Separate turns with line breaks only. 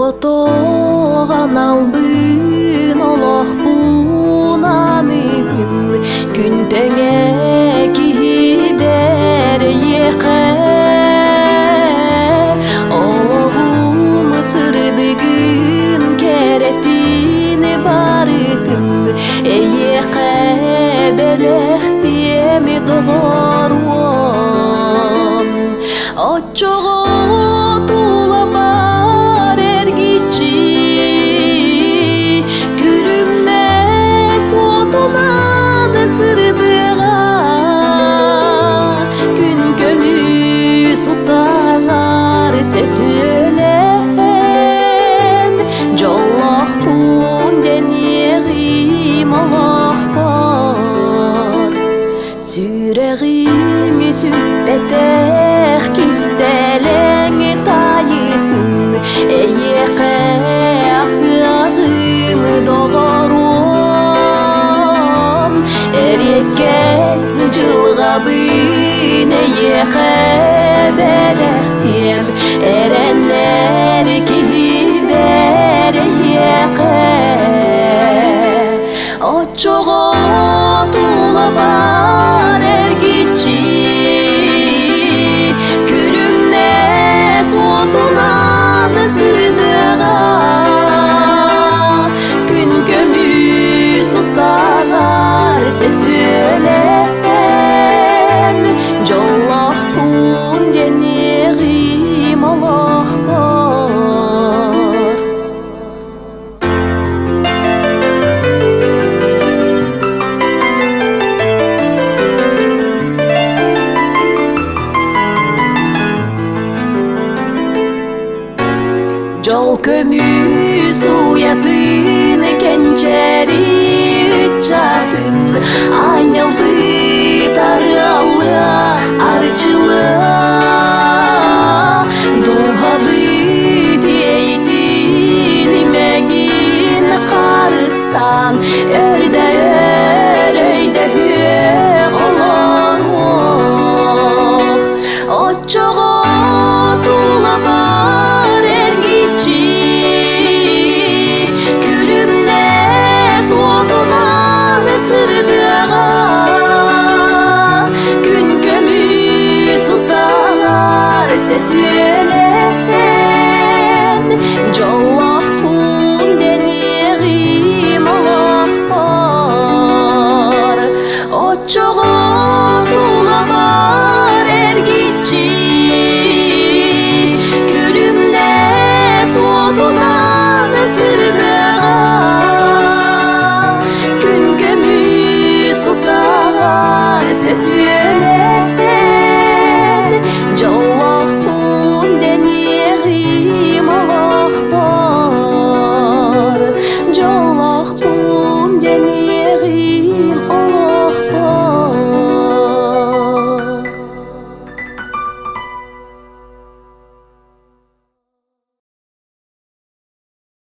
Отоған албын олақ бұнанығын күн тәңе кейбер еқе олығым сырдығын керетіні барытын еқе белектемі доғаруан отчоғы тула бар әргичи күрімне сотынан сырдыға күн көнü суталар сөтөлен жолақ пун денеғим алақ бар сүрәғими сүппетех кистелең тайытын еқе ақығым доғаруам әрекес жылғабын еқе бәләқтем әрәннәр кейбер еқе отчоқ